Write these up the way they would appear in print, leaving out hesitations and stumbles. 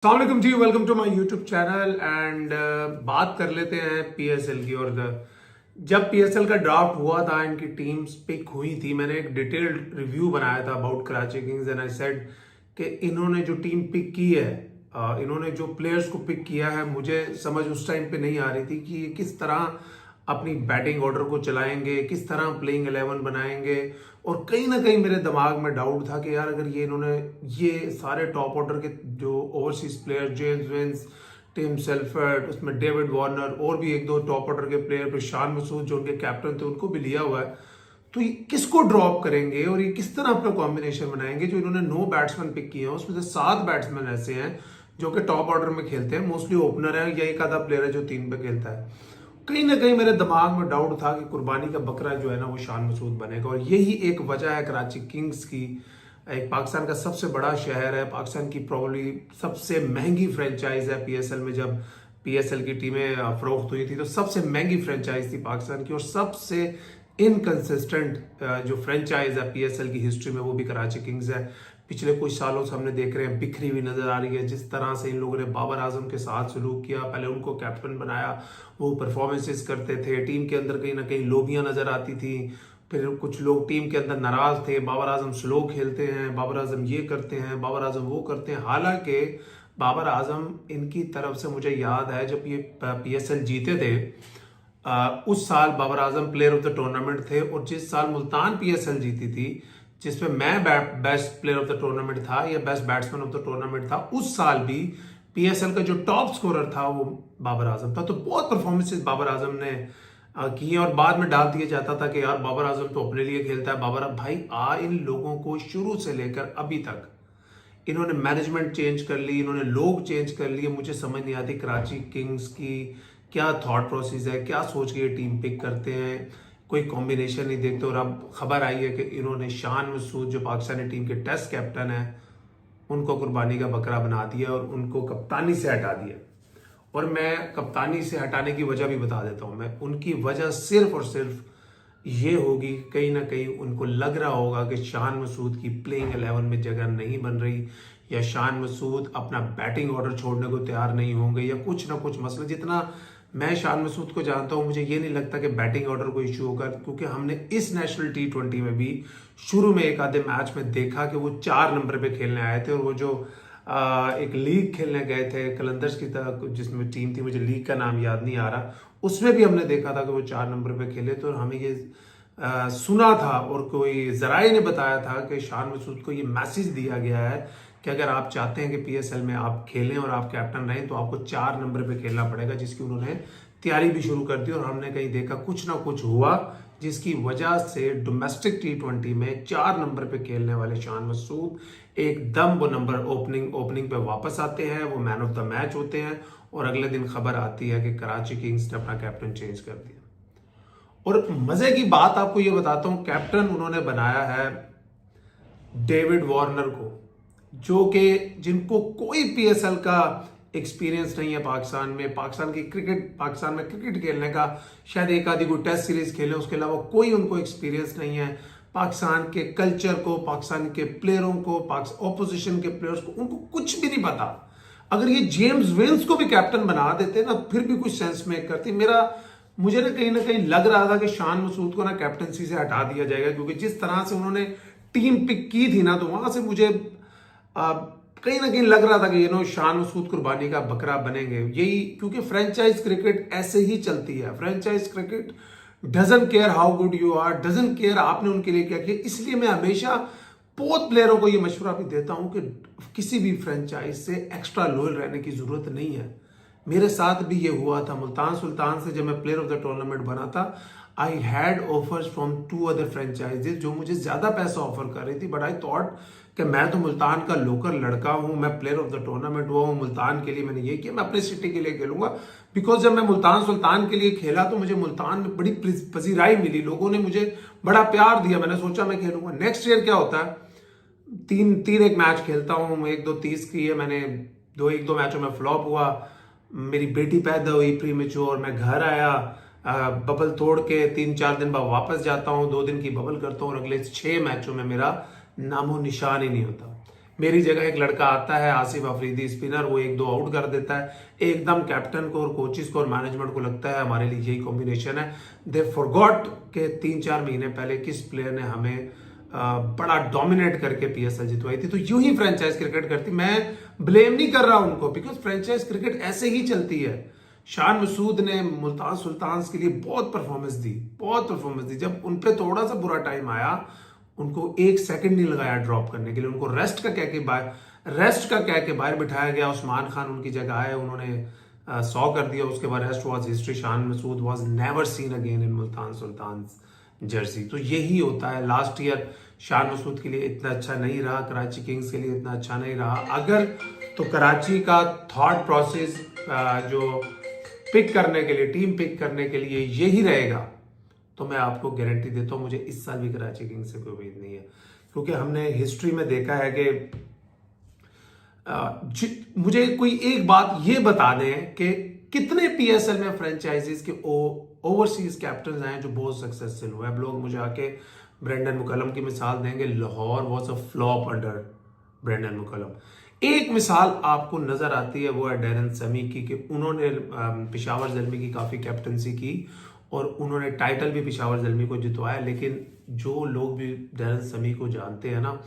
अस्सलाम जी, welcome to my YouTube channel and बात कर लेते हैं पीएसएल की। और जब पीएसएल का ड्राफ्ट हुआ था, इनकी टीम्स पिक हुई थी, मैंने एक डिटेल्ड रिव्यू बनाया था about Karachi Kings and I said कि इन्होंने जो टीम पिक की है, इन्होंने जो प्लेयर्स को पिक किया है, मुझे समझ उस टाइम पे नहीं आ रही थी कि ये किस तरह अपनी बैटिंग ऑर्डर को चलाएंगे, किस तरह प्लेइंग 11 बनाएंगे। और कहीं ना कहीं मेरे दिमाग में डाउट था कि यार अगर ये सारे टॉप ऑर्डर के जो overseas player, James Vince, Tim Seifert, उसमें डेविड वार्नर और भी एक दो टॉप ऑर्डर के प्लेयर, फिर शान मसूद जो उनके कैप्टन थे उनको भी लिया हुआ है, तो ये किसको ड्रॉप करेंगे और ये किस तरह अपना कॉम्बिनेशन बनाएंगे। जो इन्होंने 9 बैट्समैन पिक किए हैं उसमें से 7 बैट्समैन ऐसे हैं जो कि टॉप ऑर्डर में खेलते हैं, मोस्टली ओपनर है या एक आधा प्लेयर है जो 3 पे खेलता है। कहीं ना कहीं मेरे दिमाग में डाउट था कि कुर्बानी का बकरा जो है ना वो शान मसूद बनेगा, और यही एक वजह है कराची किंग्स की। एक पाकिस्तान का सबसे बड़ा शहर है, पाकिस्तान की प्रॉब्ली सबसे महंगी फ्रेंचाइज है पीएसएल में। जब पीएसएल की टीमें फरोख्त हुई थी तो सबसे महंगी फ्रेंचाइज थी पाकिस्तान की, और सबसे इनकंसिस्टेंट जो फ्रेंचाइज है पीएसएल की हिस्ट्री में वो भी कराची किंग्स है। पिछले कुछ सालों से हमने देख रहे हैं बिखरी हुई नजर आ रही है। जिस तरह से इन लोगों ने बाबर आजम के साथ सलूक किया, पहले उनको कैप्टन बनाया, वो परफॉर्मेंसेस करते थे, टीम के अंदर कहीं ना कहीं लोबियां नजर आती थी। फिर कुछ लोग टीम के अंदर नाराज थे, बाबर आजम स्लो खेलते हैं, बाबर आजम ये करते हैं, बाबर आजम वो करते हैं। हालांकि बाबर आजम इनकी तरफ से मुझे याद है जब ये पीएसएल जीते थे, उस साल Babar Azam player of the tournament थे। और जिस साल मुल्तान पीएसएल जीती थी, जिसमें मैं best player of the tournament था या best batsman of the tournament था, उस साल भी पीएसएल का जो टॉप स्कोरर था वो बाबर आजम था। तो बहुत परफॉर्मेंसेस बाबर आजम ने की, और बाद में डाल दिया जाता था कि यार बाबर आजम तो अपने लिए खेलता है। बाबर भाई इन लोगों को शुरू से लेकर अभी तक इन्होंने मैनेजमेंट चेंज कर ली, इन्होंने लोग चेंज कर लिए। मुझे समझ नहीं आती कराची किंग्स की क्या थॉट प्रोसेस है, क्या सोच के ये टीम पिक करते हैं, कोई कॉम्बिनेशन नहीं देखते। और अब खबर आई है कि इन्होंने शान मसूद जो पाकिस्तानी टीम के टेस्ट कैप्टन है उनको कुर्बानी का बकरा बना दिया और उनको कप्तानी से हटा दिया। और मैं कप्तानी से हटाने की वजह भी बता देता हूं। मैं उनकी वजह सिर्फ और सिर्फ ये होगी, कहीं ना कहीं उनको लग रहा होगा कि शान मसूद की प्लेइंग 11 में जगह नहीं बन रही, या शान मसूद अपना बैटिंग ऑर्डर छोड़ने को तैयार नहीं होंगे, या कुछ ना कुछ मसला। जितना मैं शान मसूद को जानता हूं, मुझे ये नहीं लगता कि बैटिंग ऑर्डर को इश्यू होगा, क्योंकि हमने इस नेशनल T20 में भी शुरू में एक आधे मैच में देखा कि वो 4 नंबर पे खेलने आए थे। और वो जो एक लीग खेलने गए थे कलंदर्स की तरह, जिसमें टीम थी, मुझे लीग का नाम याद नहीं आ रहा, उसमें भी हमने देखा था कि वो 4 नंबर पे खेले। तो हमें ये सुना था और कोई जराए ने बताया था कि शान मसूद को ये मैसेज दिया गया है कि अगर आप चाहते हैं कि पीएसएल में आप खेलें और आप कैप्टन रहें तो आपको 4 नंबर पे खेलना पड़ेगा, जिसकी उन्होंने तैयारी भी शुरू कर दी। और हमने कहीं देखा कुछ ना कुछ हुआ जिसकी वजह से डोमेस्टिक T20 में 4 नंबर पे खेलने वाले शान मसूद एकदम वो नंबर ओपनिंग पे वापस आते हैं, वो मैन ऑफ द मैच होते हैं। और अगले दिन खबर आती है कि कराची किंग्स ने अपना कैप्टन चेंज कर दिया। और मजे की बात आपको ये बताता हूं, कैप्टन उन्होंने बनाया है डेविड वार्नर को, जो कि जिनको कोई पीएसएल का एक्सपीरियंस नहीं है पाकिस्तान में। पाकिस्तान में क्रिकेट खेलने का शायद एक आधी कोई टेस्ट सीरीज खेले, उसके अलावा कोई उनको एक्सपीरियंस नहीं है। पाकिस्तान के कल्चर को, पाकिस्तान के प्लेयरों को, ऑपोजिशन के प्लेयर्स को उनको कुछ भी नहीं पता। अगर ये जेम्स विंस को भी कैप्टन बना देते ना, फिर भी कुछ सेंस मेक करती। मुझे ना कहीं लग रहा था कि शान मसूद को ना कैप्टनसी से हटा दिया जाएगा, क्योंकि जिस तरह से उन्होंने टीम पिक की थी ना, तो वहां से मुझे कहीं ना कहीं लग रहा था कि शान मसूद कुर्बानी का बकरा बनेंगे। यही क्योंकि फ्रेंचाइज क्रिकेट ऐसे ही चलती है। Franchise cricket doesn't care how good you are, doesn't care आपने उनके लिए क्या किया। इसलिए मैं हमेशा बहुत प्लेयरों को यह मशवरा भी देता हूं कि किसी भी फ्रेंचाइज से एक्स्ट्रा लॉयल रहने की जरूरत नहीं है। मेरे साथ भी ये हुआ था मुल्तान सुल्तान से, जब मैं प्लेयर ऑफ द टूर्नामेंट बना था। I had offers from 2 other franchises जो मुझे ज्यादा पैसा ऑफर कर रही थी, बट आई थॉट कि मैं तो मुल्तान का लोकल लड़का हूं, मैं प्लेयर ऑफ द टूर्नामेंट हुआ हूं मुल्तान के लिए, मैंने ये किया, मैं अपने सिटी के लिए खेलूंगा। बिकॉज जब मैं मुल्तान सुल्तान के लिए खेला तो मुझे मुल्तान में बड़ी पजीराई मिली, लोगों ने मुझे बड़ा प्यार दिया, मैंने सोचा मैं खेलूंगा। नेक्स्ट ईयर क्या होता है, तीन एक मैच खेलता हूं, 1-2-30 की है मैंने, 1-2 मैचों में फ्लॉप हुआ, मेरी बेटी पैदा हुई प्रीमेच्योर, मैं घर आया, बबल तोड़ के 3-4 दिन बाद वापस जाता हूं, 2 दिन की बबल करता हूं, और अगले 6 मैचों में मेरा नामो निशान ही नहीं होता। मेरी जगह एक लड़का आता है आसिफ अफरीदी स्पिनर, वो एक दो आउट कर देता है, एकदम कैप्टन को और कोचिस को और मैनेजमेंट को लगता है हमारे लिए यही कॉम्बिनेशन है। दे फॉरगॉट के 3-4 महीने पहले किस प्लेयर ने हमें बड़ा डोमिनेट करके पीएसएल जितवाई थी। तो यूं ही फ्रेंचाइज क्रिकेट करती। मैं ब्लेम नहीं कर रहा उनको, बिकॉज फ्रेंचाइज क्रिकेट ऐसे ही चलती है। शान मसूद ने मुल्तान सुल्तान्स के लिए बहुत परफॉर्मेंस दी। जब उन पे थोड़ा सा बुरा टाइम आया, उनको 1 सेकंड नहीं लगाया ड्रॉप करने के लिए। उनको रेस्ट का कह के बाहर बिठाया गया। उस्मान खान उनकी जगह आए, उन्होंने 100 कर दिया। उसके बाद rest was history. Shan Masood was never seen again in Multan Sultans jersey. तो यही होता है। लास्ट ईयर शान मसूद के लिए इतना अच्छा नहीं रहा, कराची किंग्स के लिए इतना अच्छा नहीं रहा। अगर तो कराची का थॉट प्रोसेस जो पिक करने के लिए, टीम पिक करने के लिए यही रहेगा, तो मैं आपको गारंटी देता हूं मुझे इस साल भी कराची किंग्स से कोई उम्मीद नहीं है। क्योंकि हमने हिस्ट्री में देखा है कि मुझे कोई एक बात ये बता दें कि कितने पीएसएल में फ्रेंचाइजीज के ओवरसीज कैप्टन आए जो बहुत सक्सेसफुल हुए। अब लोग मुझे आके ब्रेंडन मुकल्लम की मिसाल देंगे। Lahore was a flop under Brendon McCullum. एक मिसाल आपको नजर आती है, वो है डैरन समी की, कि उन्होंने पेशावर ज़ल्मी की काफी कैप्टनसी की और उन्होंने टाइटल भी पेशावर ज़ल्मी को जितवाया। लेकिन जो लोग भी डैरन समी को जानते हैं ना,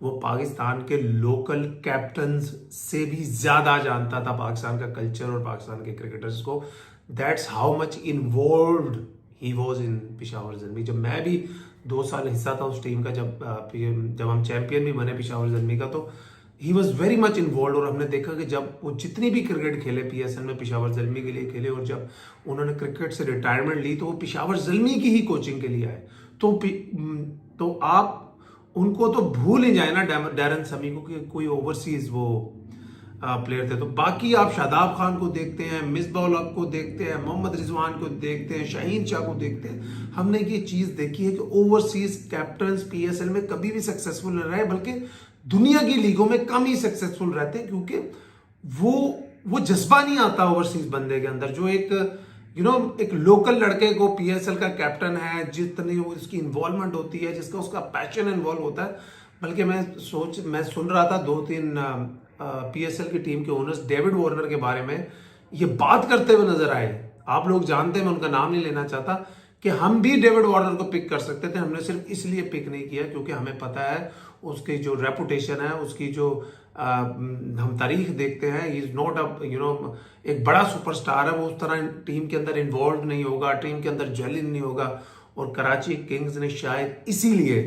वो पाकिस्तान के लोकल कैप्टन्स से भी ज्यादा जानता था पाकिस्तान का कल्चर और पाकिस्तान के क्रिकेटर्स को। That's how much involved he was in Peshawar Zalmi. जब मैं भी 2 साल हिस्सा था उस टीम का, जब हम चैंपियन भी बने पेशावर ज़ल्मी का, तो he was very much involve. और हमने देखा कि जब वो जितनी भी क्रिकेट खेले पीएसएल में, पेशावर ज़ल्मी के लिए खेले, और जब उन्होंने क्रिकेट से रिटायरमेंट ली तो वो पेशावर ज़ल्मी की ही कोचिंग के लिए आए। तो आप उनको तो भूल ही जाए ना डैरन समी को कि कोई ओवरसीज वो प्लेयर थे। तो बाकी आप शादाब खान को देखते हैं, मिसबाउल हक को देखते हैं, मोहम्मद रिजवान को देखते हैं, शाहीन शाह को देखते हैं। हमने ये चीज देखी है कि ओवरसीज कैप्टन पीएसएल में कभी भी सक्सेसफुल नहीं रहे, बल्कि दुनिया की लीगों में कम ही सक्सेसफुल रहते हैं। क्योंकि वो जज्बा नहीं आता ओवरसीज बंदे के अंदर, जो एक एक लोकल लड़के को पीएसएल का कैप्टन है, जितनी उसकी इन्वॉल्वमेंट होती है, जिसका उसका पैशन इन्वॉल्व होता है। बल्कि मैं सुन रहा था 2-3 पीएसएल की टीम के ओनर्स डेविड वार्नर के बारे में ये बात करते हुए नजर आए। आप लोग जानते हैं, मैं उनका नाम नहीं लेना चाहता, कि हम भी डेविड वार्नर को पिक कर सकते थे। हमने सिर्फ इसलिए पिक नहीं किया क्योंकि हमें पता है उसकी जो रेपुटेशन है, उसकी जो हम तारीख देखते हैं, इज नॉट एक बड़ा सुपरस्टार है। वो उस तरह टीम के अंदर इन्वॉल्व नहीं होगा, टीम के अंदर जेलिन नहीं होगा। और कराची किंग्स ने शायद इसीलिए,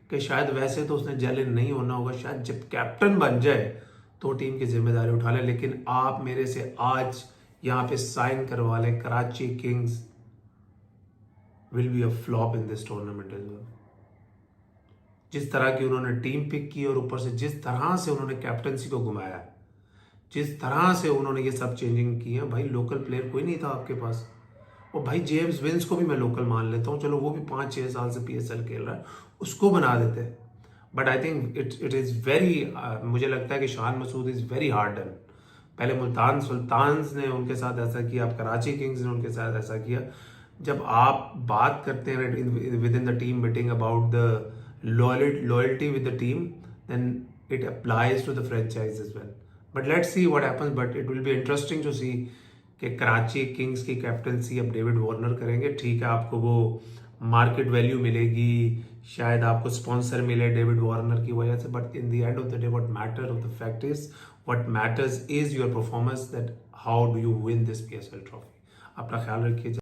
कि शायद वैसे तो उसने जेलिन नहीं होना होगा, शायद जब कैप्टन बन जाए तो टीम की जिम्मेदारी उठा ले। लेकिन आप मेरे से आज यहाँ पे साइन करवा लें, Karachi Kings will be a flop in this tournament as well. जिस तरह की उन्होंने टीम पिक की और ऊपर से जिस तरह से उन्होंने कैप्टनसी को घुमाया, जिस तरह से उन्होंने ये सब चेंजिंग की है, भाई लोकल प्लेयर कोई नहीं था आपके पास। और भाई जेम्स विंस को भी मैं लोकल मान लेता हूँ, चलो वो भी 5-6 साल से पीएसएल खेल रहा है, उसको बना देते हैं। But I think it is very, मुझे लगता है कि Shan Masood is very hard done. पहले मुल्तान सुल्तान्स ने उनके साथ ऐसा किया, अब कराची किंग्स ने उनके साथ ऐसा किया। जब आप बात करते हैं with in the team meeting about the loyalty with the team, then it applies to the franchise as well. But let's see what happens. But it will be interesting to see कि Karachi Kings की captaincy अब David Warner करेंगे। ठीक है, आपको वो market value मिलेगी, शायद आपको स्पॉन्सर मिले डेविड वार्नर की वजह से, but in the end of the day what matters is your performance, that how do you win this PSL trophy. अपना ख्याल रखिए।